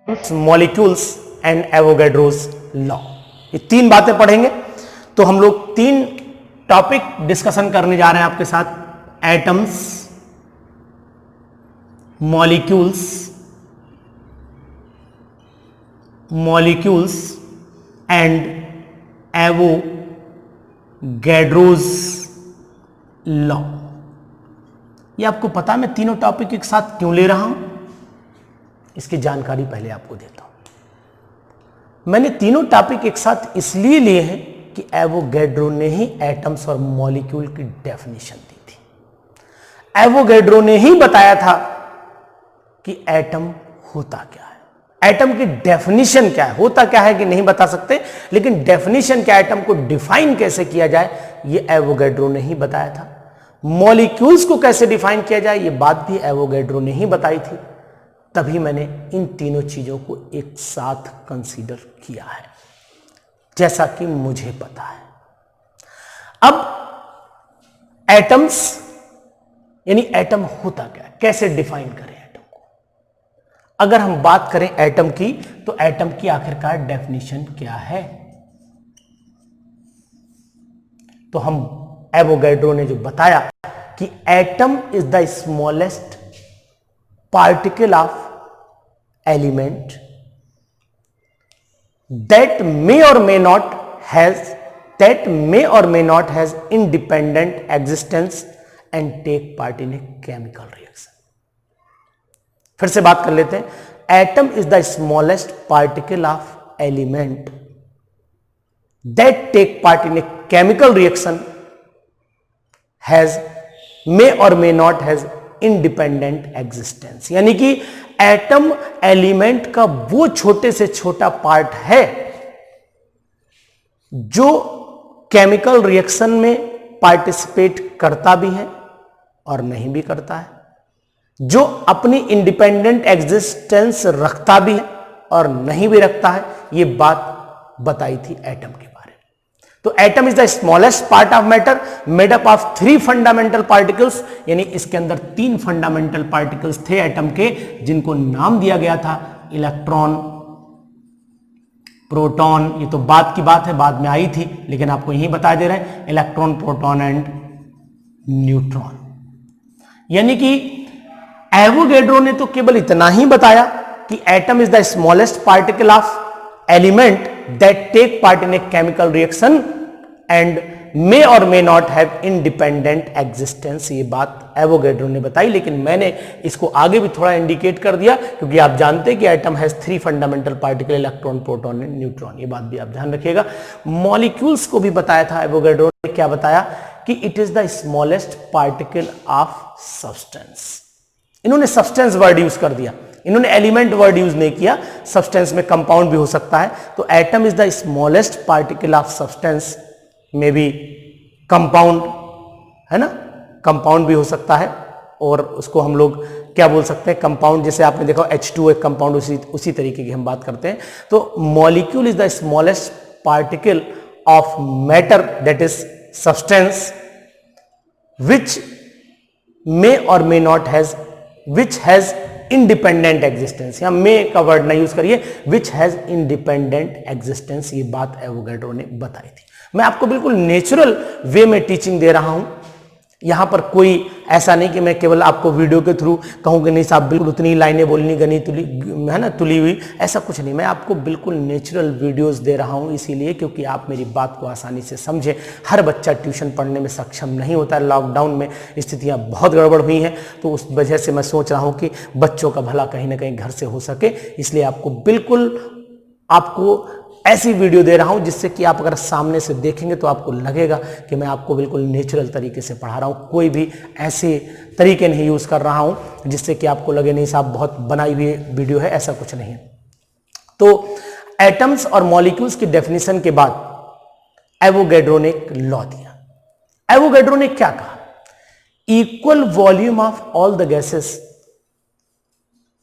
Molecules and Avogadro's law, ये तीन बातें पढ़ेंगे। तो हम लोग तीन टॉपिक डिस्कशन करने जा रहे हैं आपके साथ, atoms, molecules and Avogadro's law. ये आपको पता है मैं तीनों टॉपिक एक साथ क्यों ले रहा हूं, इसकी जानकारी पहले आपको देता हूं। मैंने तीनों टॉपिक एक साथ इसलिए लिए हैं कि एवोगैड्रो ने ही एटम्स और मॉलिक्यूल की डेफिनेशन दी थी। एवोगैड्रो ने ही बताया था कि एटम होता क्या है, एटम की डेफिनेशन क्या है, होता क्या है कि नहीं बता सकते, लेकिन डेफिनेशन क्या, एटम को डिफाइन कैसे किया जाए, ये एवोगैड्रो ने ही बताया था। मॉलिक्यूल्स को कैसे डिफाइन किया जाए, ये बात भी एवोगैड्रो ने ही बताई थी। तभी मैंने इन तीनों चीजों को एक साथ कंसीडर किया है, जैसा कि मुझे पता है। अब एटम्स यानी एटम होता क्या है, कैसे डिफाइन करें एटम को। अगर हम बात करें एटम की, तो एटम की आखिरकार डेफिनेशन क्या है, तो हम एवोगैड्रो ने जो बताया कि atom is the smallest particle of element that may or may not has independent existence and take part in a chemical reaction। फिर से बात कर लेते हैं, atom is the smallest particle of element that take part in a chemical reaction may or may not has independent existence. यानी कि atom element का वो छोटे से छोटा पार्ट है जो केमिकल रिएक्शन में पार्टिसिपेट करता भी है और नहीं भी करता है, जो अपनी इंडिपेंडेंट एग्जिस्टेंस रखता भी है और नहीं भी रखता है। ये बात बताई थी एटम के बारे में। तो atom is the smallest part of matter made up of 3 fundamental particles, यानी इसके अंदर 3 फंडामेंटल पार्टिकल्स थे एटम के, जिनको नाम दिया गया था इलेक्ट्रॉन, प्रोटॉन। ये तो बाद की बात है, बाद में आई थी, लेकिन आपको यही बता दे रहे हैं, इलेक्ट्रॉन, प्रोटॉन एंड न्यूट्रॉन। यानी कि एवोगैड्रो ने तो केवल इतना ही बताया कि atom is the smallest particle of element that take part in a chemical reaction and may or may not have independent existence। ये बात एवोगैड्रो ने बताई, लेकिन मैंने इसको आगे भी थोड़ा इंडिकेट कर दिया, क्योंकि आप जानते हैं कि atom has 3 fundamental particle, electron, proton and neutron. ये बात भी आप ध्यान रखिएगा। मॉलिक्यूल्स को भी बताया था एवोगैड्रो ने, क्या बताया कि it is the smallest particle of substance. इन्होंने सब्सटेंस वर्ड यूज कर दिया, इन्होंने एलिमेंट वर्ड यूज नहीं किया। सब्सटेंस में कंपाउंड भी हो सकता है, तो atom is the smallest particle of substance में भी कंपाउंड है ना, कंपाउंड भी हो सकता है। और उसको हम लोग क्या बोल सकते हैं, कंपाउंड, जैसे आपने देखा H2 एक कंपाउंड, उसी तरीके की हम बात करते हैं। तो molecule is the smallest particle of matter that is substance which may और may not has, which has independent existence. यहां मे का वर्ड नहीं यूज करिए, विच हैज इंडिपेंडेंट एग्जिस्टेंस। ये बात एवोगैड्रो ने बताई थी। मैं आपको बिल्कुल नेचुरल वे में टीचिंग दे रहा हूं, यहां पर कोई ऐसा नहीं कि मैं केवल आपको वीडियो के थ्रू कहूं कि नहीं साहब बिल्कुल उतनी लाइनें बोलनी गनी तुली है ना, तुली हुई, ऐसा कुछ नहीं। मैं आपको बिल्कुल नेचुरल वीडियोस दे रहा हूं, इसीलिए क्योंकि आप मेरी बात को आसानी से समझें। हर बच्चा ट्यूशन पढ़ने में सक्षम नहीं होता है, लॉकडाउन में स्थितियां बहुत गड़बड़ हुई हैं, तो उस वजह से मैं सोच रहा हूं कि बच्चों का भला कहीं ना कहीं घर से हो सके, इसलिए आपको ऐसी वीडियो दे रहा हूं जिससे कि आप अगर सामने से देखेंगे तो आपको लगेगा कि मैं आपको बिल्कुल नेचुरल तरीके से पढ़ा रहा हूं। कोई भी ऐसे तरीके नहीं यूज कर रहा हूं जिससे कि आपको लगे नहीं साहब बहुत बनाई हुई वीडियो है, ऐसा कुछ नहीं है। तो एटम्स और मॉलिक्यूल्स की डेफिनेशन के बाद एवोगैड्रो ने एक लॉ दिया। एवोगैड्रो ने क्या कहा, equal volume of all the gases,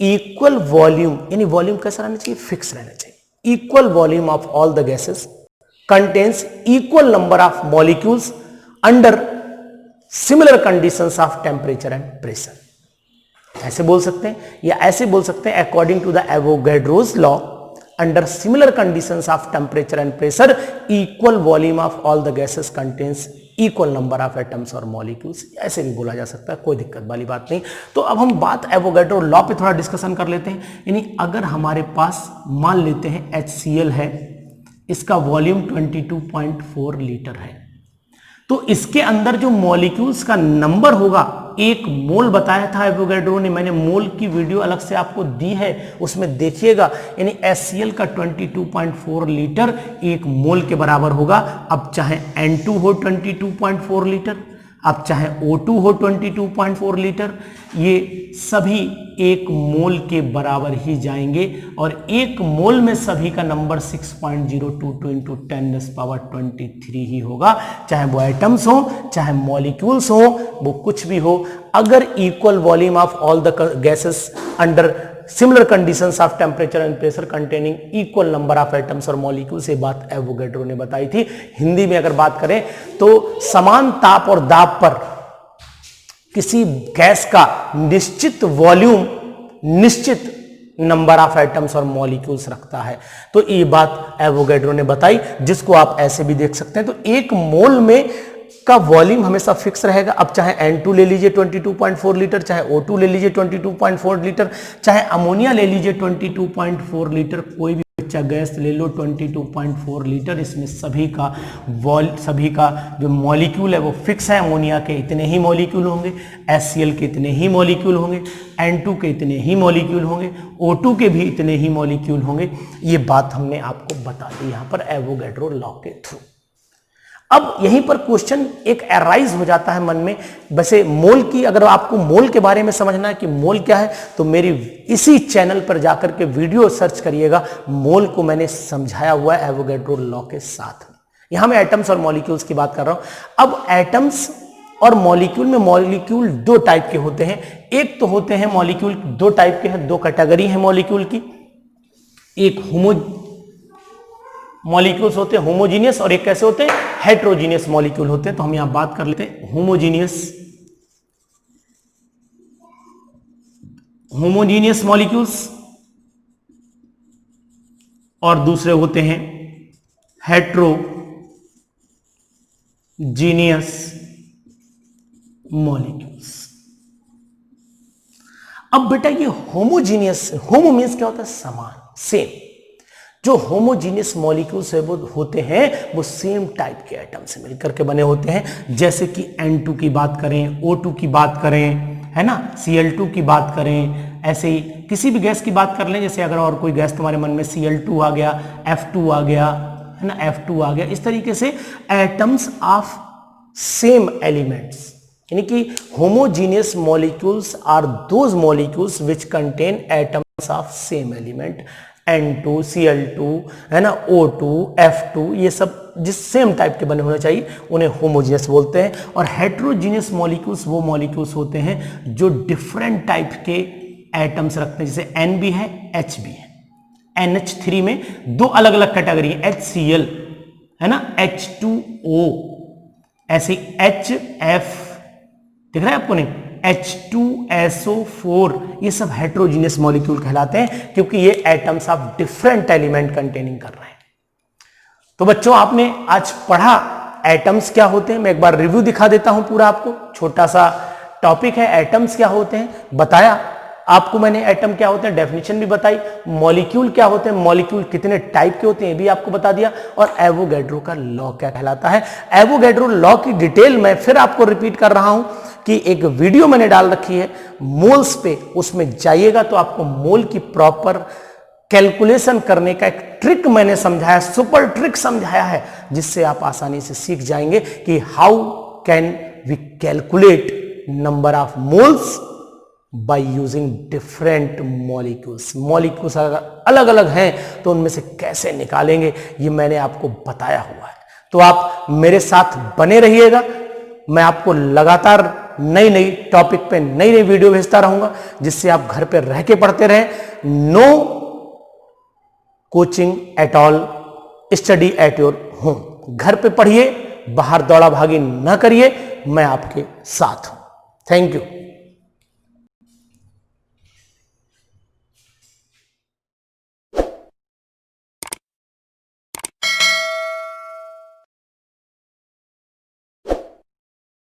equal volume यानी वॉल्यूम कैसा रहना चाहिए, फिक्स रहना चाहिए। Equal volume of all the gases contains equal number of molecules under similar conditions of temperature and pressure। ऐसे बोल सकते हैं, या ऐसे बोल सकते हैं according to the Avogadro's law under similar conditions of temperature and pressure equal volume of all the gases contains equal number of atoms और मॉलिक्यूल्स, ऐसे भी बोला जा सकता है, कोई दिक्कत वाली बात नहीं। तो अब हम बात एवोगैड्रो लॉ पे थोड़ा डिस्कशन कर लेते हैं। यानी अगर हमारे पास मान लेते हैं HCl है, इसका वॉल्यूम 22.4 लीटर है, तो इसके अंदर जो मॉलिक्यूल्स का नंबर होगा, एक मोल बताया था एवोगैड्रो ने, मैंने मोल की वीडियो अलग से आपको दी है, उसमें देखिएगा। यानी HCl का 22.4 लीटर एक मोल के बराबर होगा। अब चाहे N2 हो 22.4 लीटर, अब चाहे O2 हो 22.4 लीटर, ये सभी एक मोल के बराबर ही जाएंगे, और एक मोल में सभी का नंबर 6.022 इंटू 10⁻23 ही होगा। चाहे वो एटम्स हो, चाहे मॉलिक्यूल्स हो, वो कुछ भी हो, अगर equal volume of all the gases under similar conditions of temperature and pressure containing equal number of atoms और मॉलिक्यूल्स, ये बात एवोगैड्रो ने बताई थी। हिंदी में अगर बात करें तो समान ताप और दाब पर किसी गैस का निश्चित वॉल्यूम निश्चित नंबर ऑफ एटम्स और मॉलिक्यूल्स रखता है। तो ये बात एवोगैड्रो ने बताई, जिसको आप ऐसे भी देख सकते हैं। तो एक मोल में का वॉल्यूम हमेशा फिक्स रहेगा। अब चाहे N2 ले लीजिए 22.4 लीटर, चाहे O2 ले लीजिए 22.4 लीटर, चाहे अमोनिया ले लीजिए 22.4 लीटर, कोई भी अच्छा गैस ले लो 22.4 लीटर, इसमें सभी का जो मॉलिक्यूल है वो फिक्स है। अमोनिया के इतने ही मॉलिक्यूल होंगे, HCl के इतने ही मॉलिक्यूल होंगे, N2 के इतने ही मॉलिक्यूल होंगे, O2 के भी इतने ही मॉलिक्यूल होंगे। ये बात हमने आपको बता दी यहां पर एवोगैड्रो लॉ के थ्रू। अब यहीं पर क्वेश्चन एक अराइज हो जाता है मन में। वैसे मोल की, अगर आपको मोल के बारे में समझना है कि मोल क्या है, तो मेरी इसी चैनल पर जाकर के वीडियो सर्च करिएगा। मोल को मैंने समझाया हुआ है एवोगैड्रो लॉ के साथ में। यहां मैं एटम्स और मॉलिक्यूल्स की बात कर रहा हूं। अब एटम्स और मॉलिक्यूल में, मॉलिक्यूल दो टाइप के होते हैं। एक तो होते हैं मॉलिक्यूल, दो टाइप के हैं, दो कैटेगरी है मॉलिक्यूल की। एक मॉलिक्यूल्स होते हैं होमोजीनियस, और एक कैसे होते हैं, हेट्रोजीनियस मॉलिक्यूल होते हैं। तो हम यहां बात कर लेते हैं होमोजीनियस मॉलिक्यूल्स, और दूसरे होते हैं हेट्रोजीनियस मॉलिक्यूल्स। अब बेटा ये होमोजीनियस, होमो मीन्स क्या होता है, समान, सेम। जो होमोजीनियस मॉलिक्यूल्स है वो होते हैं, वो सेम टाइप के एटम से मिलकर के बने होते हैं। जैसे कि N2 की बात करें, O2 की बात करें, है ना, Cl2 की बात करें, ऐसे ही किसी भी गैस की बात कर लें। जैसे अगर और कोई गैस तुम्हारे मन में Cl2 आ गया, F2 आ गया, है ना, F2 आ गया, इस तरीके से एटम्स ऑफ सेम एलिमेंट्स। यानी कि homogeneous molecules are those molecules which contain atoms of same element. N2, Cl2, है ना, O2, F2, ये सब जिस सेम टाइप के बने होने चाहिए उन्हें होमोजीनियस बोलते हैं। और हेट्रोजीनियस मॉलिक्यूल्स वो मॉलिक्यूल्स होते हैं जो डिफरेंट टाइप के एटम्स रखते हैं। जैसे N भी है, H भी है। NH3 में दो अलग अलग कैटेगरी है, HCl, है ना, H2O, ऐसे HF, दिख रहा है आपको, नहीं, H2SO4, ये सब हेट्रोजीनियस मॉलिक्यूल कहलाते हैं, क्योंकि ये atoms of different element containing कर रहे हैं। तो बच्चों, आपने आज पढ़ा एटम्स क्या होते हैं। मैं एक बार रिव्यू दिखा देता हूं पूरा आपको। छोटा सा टॉपिक है, एटम्स क्या होते हैं बताया आपको मैंने, एटम क्या होते हैं डेफिनेशन भी बताई, मॉलिक्यूल क्या होते हैं, मॉलिक्यूल कितने टाइप के होते हैं ये भी आपको बता दिया, और एवोगैड्रो का लॉ क्या कहलाता है। एवोगैड्रो लॉ की डिटेल मैं फिर आपको रिपीट कर रहा हूं कि एक वीडियो मैंने डाल रखी है मोल्स पे, उसमें जाइएगा तो आपको मोल की प्रॉपर कैलकुलेशन करने का एक ट्रिक मैंने समझाया, सुपर ट्रिक समझाया है, जिससे आप आसानी से सीख जाएंगे कि how can we calculate number of moles by using different molecules. Molecules अगर अलग अलग हैं तो उनमें से कैसे निकालेंगे, ये मैंने आपको बताया हुआ है। तो आप मेरे साथ बने रहिएगा, मैं आपको लगातार नई नई टॉपिक पे नई नई वीडियो भेजता रहूंगा, जिससे आप घर पे रह के पढ़ते रहें। No coaching at all, study at your home. घर पे पढ़िए, बाहर दौड़ा भागी ना करिए, मैं आपके साथ हूं। Thank you.